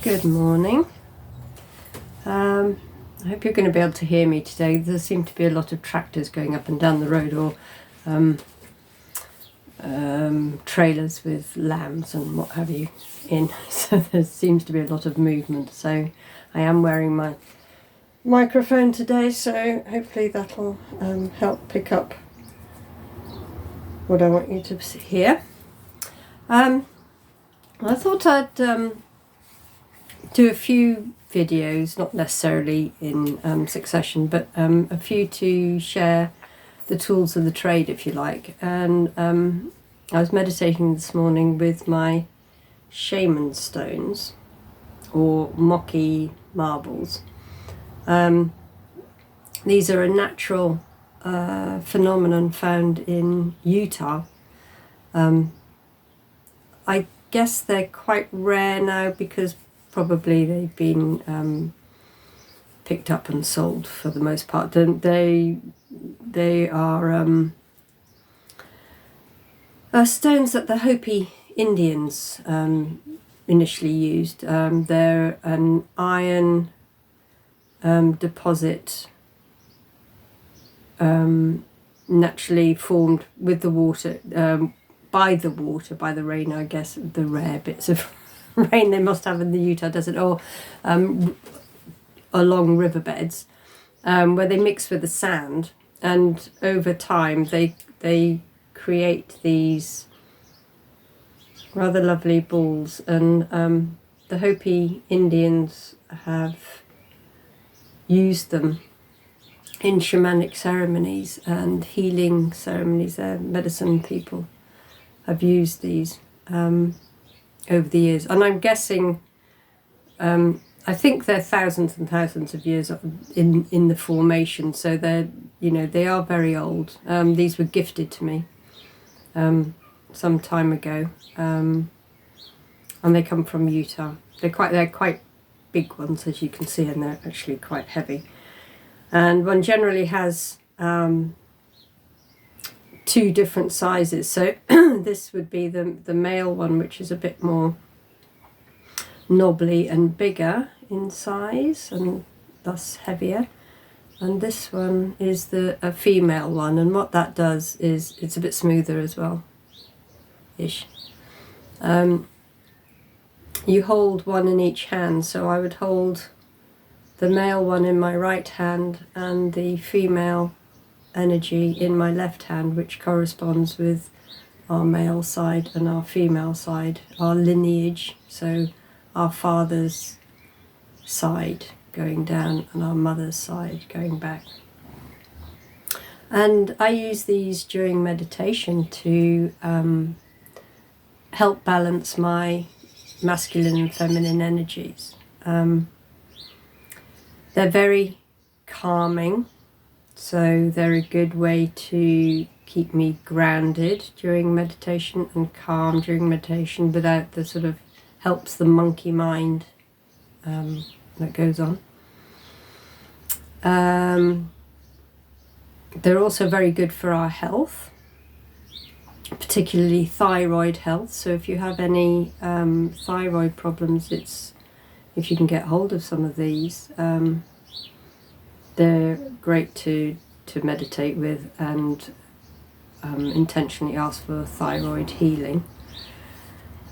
Good morning. I hope you're going to be able to hear me today. There seem to be a lot of tractors going up and down the road, or trailers with lambs and what have you in. So there seems to be a lot of movement. So I am wearing my microphone today, so hopefully that'll help pick up what I want you to hear. I thought I'd do a few videos, not necessarily in succession, but a few to share the tools of the trade, if you like. And I was meditating this morning with my Shaman stones, or Moqui marbles. These are a natural phenomenon found in Utah. I guess they're quite rare now because probably they've been picked up and sold for the most part. They are stones that the Hopi Indians initially used. They're an iron deposit naturally formed with the water, by the rain, I guess, the rare bits of rain they must have in the Utah desert, or along riverbeds, where they mix with the sand, and over time they create these rather lovely balls. And the Hopi Indians have used them in shamanic ceremonies and healing ceremonies. Their medicine people have used these over the years, and I'm guessing, I think they're thousands and thousands of years in the formation. So they are very old. These were gifted to me some time ago, and they come from Utah. They're quite big ones, as you can see, and they're actually quite heavy. And one generally has two different sizes. So this would be the male one, which is a bit more knobbly and bigger in size and thus heavier. And this one is a female one, and what that does is it's a bit smoother as well, ish. You hold one in each hand, so I would hold the male one in my right hand and the female energy in my left hand, which corresponds with our male side and our female side, our lineage. So our father's side going down and our mother's side going back. And I use these during meditation to help balance my masculine and feminine energies. They're very calming, so they're a good way to keep me grounded during meditation and calm during meditation without the sort of helps the monkey mind that goes on. They're also very good for our health, particularly thyroid health. So if you have any thyroid problems, if you can get hold of some of these, they're great to meditate with and intentionally ask for thyroid healing.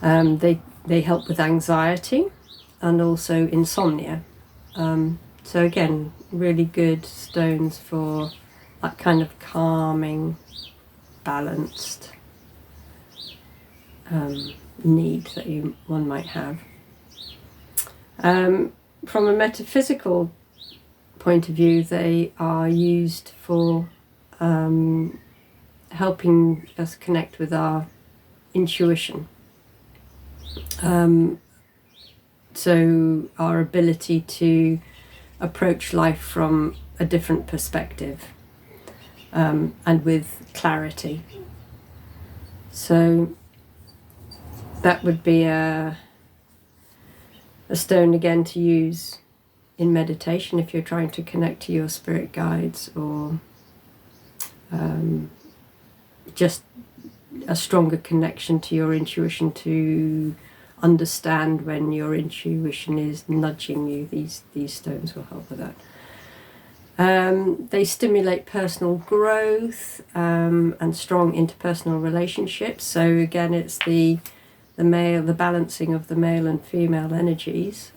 They help with anxiety and also insomnia. So again, really good stones for that kind of calming, balanced need that one might have. From a metaphysical point of view, they are used for helping us connect with our intuition. So our ability to approach life from a different perspective, and with clarity. So that would be a stone again to use in meditation if you're trying to connect to your spirit guides, or just a stronger connection to your intuition, to understand when your intuition is nudging you. These stones will help with that. They stimulate personal growth and strong interpersonal relationships. So again, it's the balancing of the male and female energies.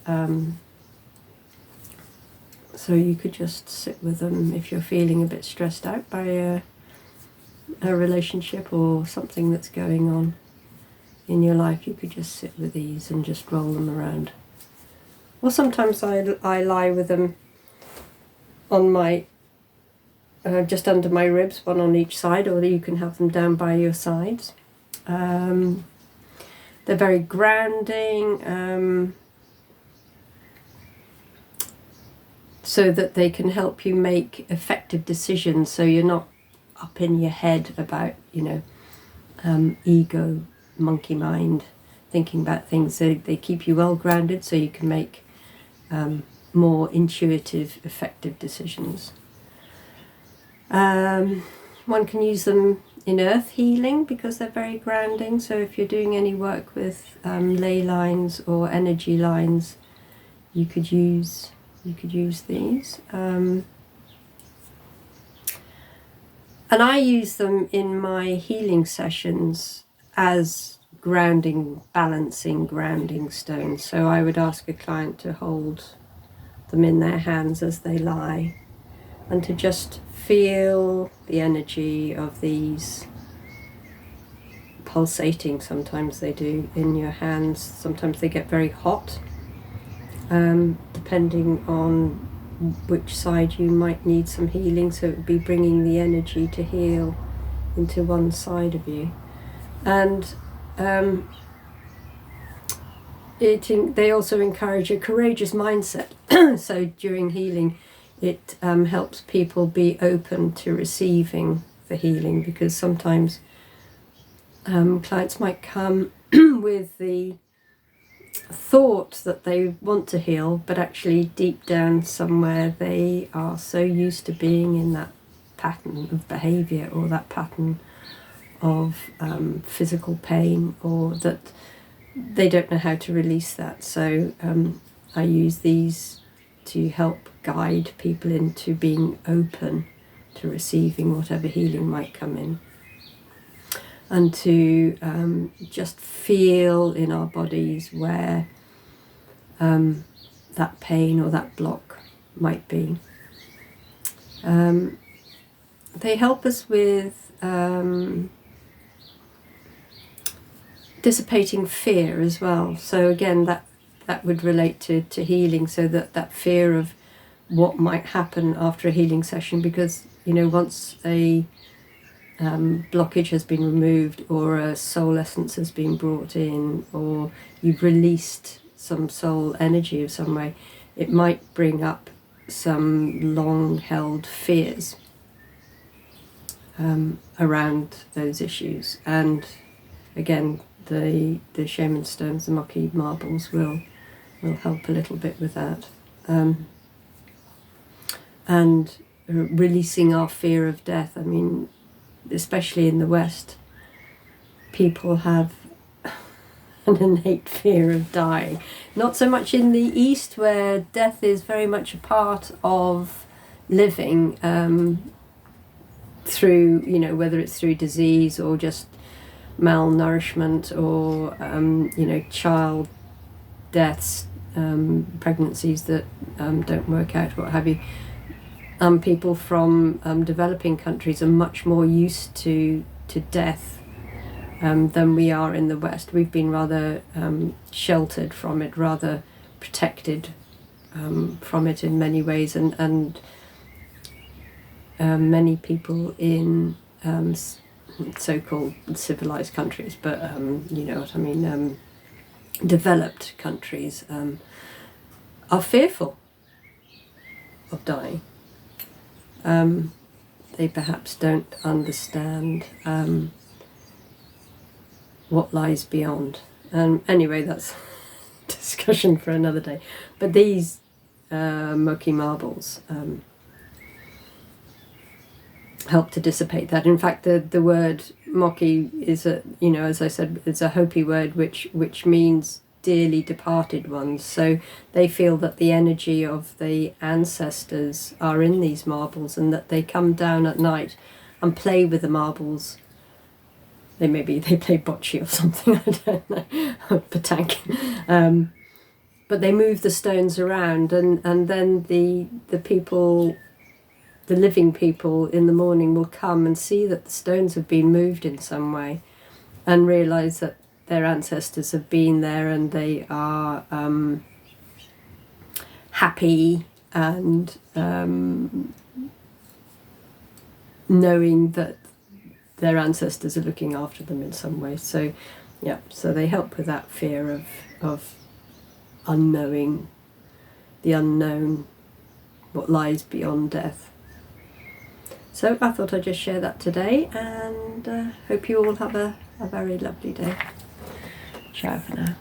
So you could just sit with them if you're feeling a bit stressed out by a relationship or something that's going on in your life. You could just sit with these and just roll them around. Or sometimes I lie with them on my just under my ribs, one on each side, or you can have them down by your sides. They're very grounding, so that they can help you make effective decisions, so you're not up in your head about, ego, monkey mind, thinking about things. So they keep you well grounded, so you can make more intuitive, effective decisions. One can use them in earth healing because they're very grounding. So if you're doing any work with ley lines or energy lines, you could use these. And I use them in my healing sessions as balancing grounding stones. So I would ask a client to hold them in their hands as they lie, and to just feel the energy of these pulsating. Sometimes they do in your hands, sometimes they get very hot, depending on which side you might need some healing. So it would be bringing the energy to heal into one side of you. And they also encourage a courageous mindset. So during healing, it helps people be open to receiving the healing, because sometimes clients might come with the thought that they want to heal, but actually deep down somewhere they are so used to being in that pattern of behaviour, or that pattern of physical pain, or that they don't know how to release that. So I use these to help guide people into being open to receiving whatever healing might come in, and to just feel in our bodies where that pain or that block might be. They help us with dissipating fear as well. So again, that would relate to healing, so that fear of what might happen after a healing session, because once a blockage has been removed, or a soul essence has been brought in, or you've released some soul energy of some way, it might bring up some long held fears around those issues. And again, the Shaman stones, the Moqui marbles, will help a little bit with that. And releasing our fear of death. I mean, especially in the West, people have an innate fear of dying. Not so much in the East, where death is very much a part of living, through, whether it's through disease or just malnourishment, or child deaths, pregnancies that don't work out, what have you. People from developing countries are much more used to death than we are in the West. We've been rather sheltered from it, rather protected from it in many ways, and many people in so-called civilized countries, but you know what I mean, developed countries, are fearful of dying. They perhaps don't understand what lies beyond. Anyway, that's discussion for another day. But these Moqui marbles help to dissipate that. In fact, the word Moqui is as I said, it's a Hopi word which means dearly departed ones. So they feel that the energy of the ancestors are in these marbles, and that they come down at night and play with the marbles. They play bocce or something, I don't know, petanque. But they move the stones around, and then the people, the living people in the morning will come and see that the stones have been moved in some way, and realise that their ancestors have been there, and they are happy, and knowing that their ancestors are looking after them in some way. So yeah, so they help with that fear of unknowing, the unknown, what lies beyond death. So I thought I'd just share that today, and hope you all have a very lovely day. Ciao for now.